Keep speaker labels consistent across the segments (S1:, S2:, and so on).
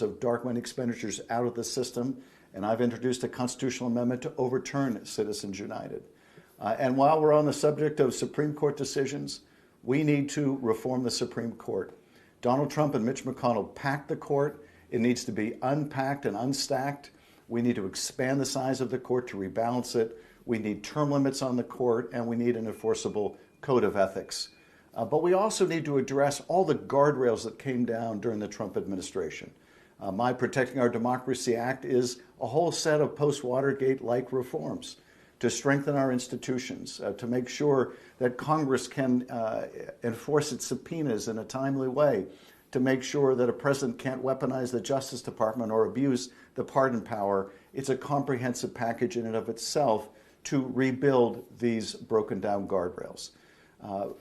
S1: of dark money expenditures out of the system, and I've introduced a constitutional amendment to overturn Citizens United. And while we're on the subject of Supreme Court decisions, we need to reform the Supreme Court. Donald Trump and Mitch McConnell packed the court. It needs to be unpacked and unstacked. We need to expand the size of the court to rebalance it. We need term limits on the court, and we need an enforceable code of ethics. But we also need to address all the guardrails that came down during the Trump administration. My Protecting Our Democracy Act is a whole set of post-Watergate-like reforms to strengthen our institutions, to make sure that Congress can enforce its subpoenas in a timely way, to make sure that a president can't weaponize the Justice Department or abuse the pardon power. It's a comprehensive package in and of itself to rebuild these broken down guardrails.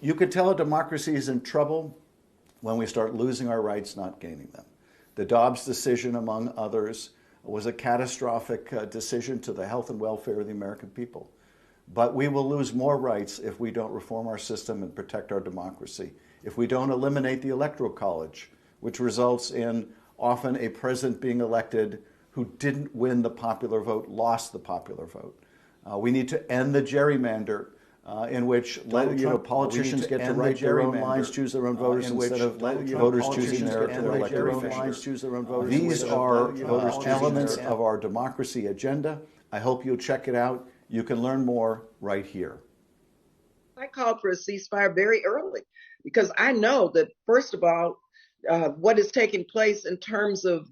S1: You could tell a democracy is in trouble when we start losing our rights, not gaining them. The Dobbs decision, among others, was a catastrophic decision to the health and welfare of the American people. But we will lose more rights if we don't reform our system and protect our democracy. If we don't eliminate the Electoral College, which results in often a president being elected who didn't win the popular vote, lost the popular vote. We need to end the gerrymander in which politicians get to write their own lines, choose their own voters instead of voters choosing their elected officials. These are elements of our democracy agenda. I hope you'll check it out. You can learn more right here.
S2: I called for a ceasefire very early because I know that, first of all, what is taking place in terms of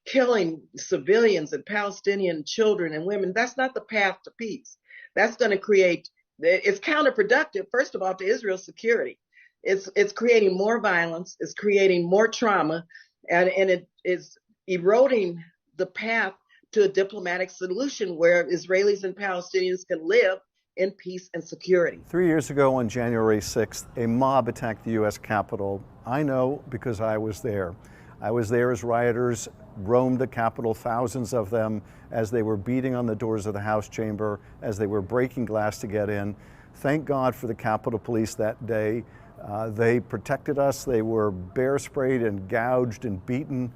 S2: killing civilians and Palestinian children and women, that's not the path to peace. That's going to create, it's counterproductive, first of all, to Israel's security. It's creating more violence, it's creating more trauma, and it is eroding the path to a diplomatic solution where Israelis and Palestinians can live in peace and security.
S1: 3 years ago on January 6th, a mob attacked the U.S. Capitol. I know because I was there. I was there as rioters roamed the Capitol, thousands of them, as they were beating on the doors of the House chamber, as they were breaking glass to get in. Thank God for the Capitol Police that day. They protected us. They were bear sprayed and gouged and beaten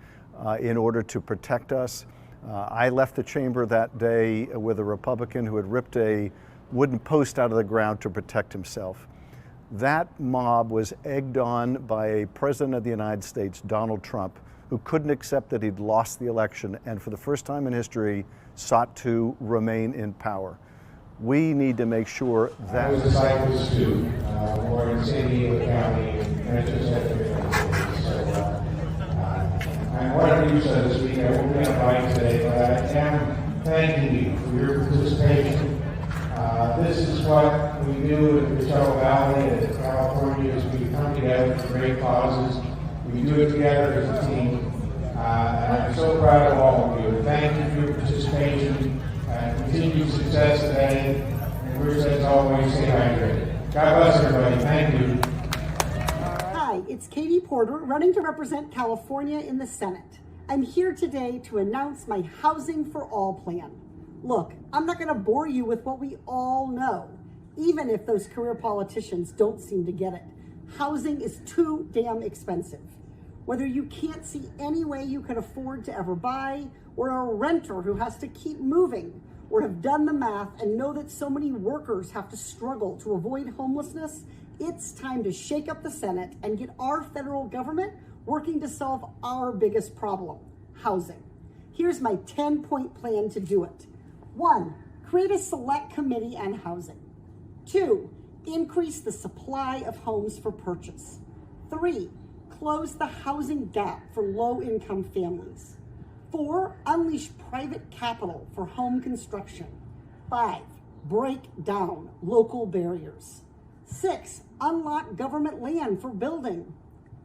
S1: in order to protect us. I left the chamber that day with a Republican who had ripped a wooden post out of the ground to protect himself. That mob was egged on by a president of the United States, Donald Trump, who couldn't accept that he'd lost the election and for the first time in history sought to remain in power. We need to make sure that...
S3: I was a cycle student, born in San Diego County in I'm honored to do so this week. I won't be on mic today, but I am thanking you for your participation. This is what we do in the Coachella Valley and California is we come together for great causes. We do it together as a team. And I'm so proud of all of you. Thank you for your participation and continued success today. And we're, as always, stay hydrated. God bless everybody. Thank you.
S4: Hi, it's Katie Porter, running to represent California in the Senate. I'm here today to announce my Housing for All plan. Look, I'm not going to bore you with what we all know, even if those career politicians don't seem to get it. Housing is too damn expensive. Whether you can't see any way you can afford to ever buy, or are a renter who has to keep moving, or have done the math and know that so many workers have to struggle to avoid homelessness, it's time to shake up the Senate and get our federal government working to solve our biggest problem, housing. Here's my 10-point plan to do it. 1, create a select committee on housing. 2, increase the supply of homes for purchase. 3, close the housing gap for low-income families. 4, unleash private capital for home construction. 5, break down local barriers. 6, unlock government land for building.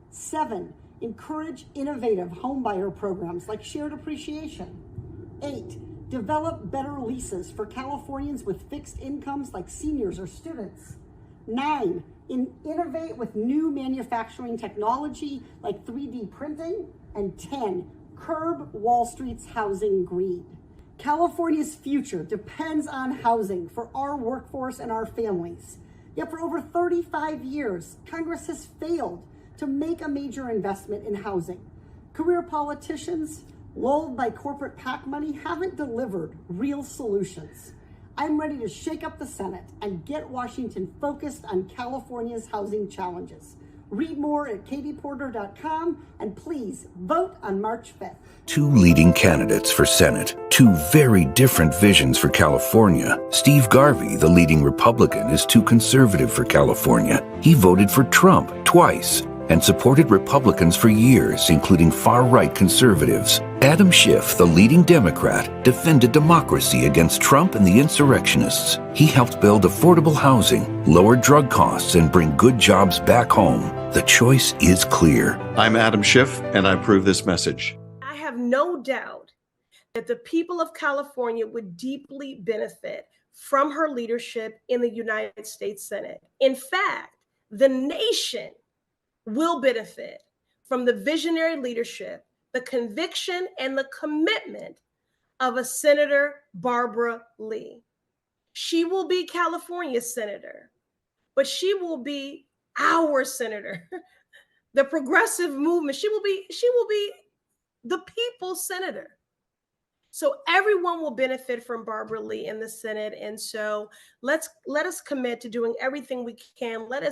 S4: 7, encourage innovative homebuyer programs like shared appreciation. 8, develop better leases for Californians with fixed incomes like seniors or students. 9, innovate with new manufacturing technology like 3D printing. And 10, curb Wall Street's housing greed. California's future depends on housing for our workforce and our families. Yet for over 35 years, Congress has failed to make a major investment in housing. Career politicians, lulled by corporate PAC money, haven't delivered real solutions. I'm ready to shake up the Senate and get Washington focused on California's housing challenges. Read more at katieporter.com and please vote on March 5th.
S5: Two leading candidates for Senate, two very different visions for California. Steve Garvey, the leading Republican, is too conservative for California. He voted for Trump twice and supported Republicans for years, including far-right conservatives. Adam Schiff, the leading Democrat, defended democracy against Trump and the insurrectionists. He helped build affordable housing, lower drug costs, and bring good jobs back home. The choice is clear.
S1: I'm Adam Schiff, and I approve this message.
S6: I have no doubt that the people of California would deeply benefit from her leadership in the United States Senate. In fact, the nation will benefit from the visionary leadership, the conviction, and the commitment of a Senator Barbara Lee. She will be California's senator, but she will be our senator. The progressive movement, she will be the people's senator. So everyone will benefit from Barbara Lee in the Senate. And so let us commit to doing everything we can. Let us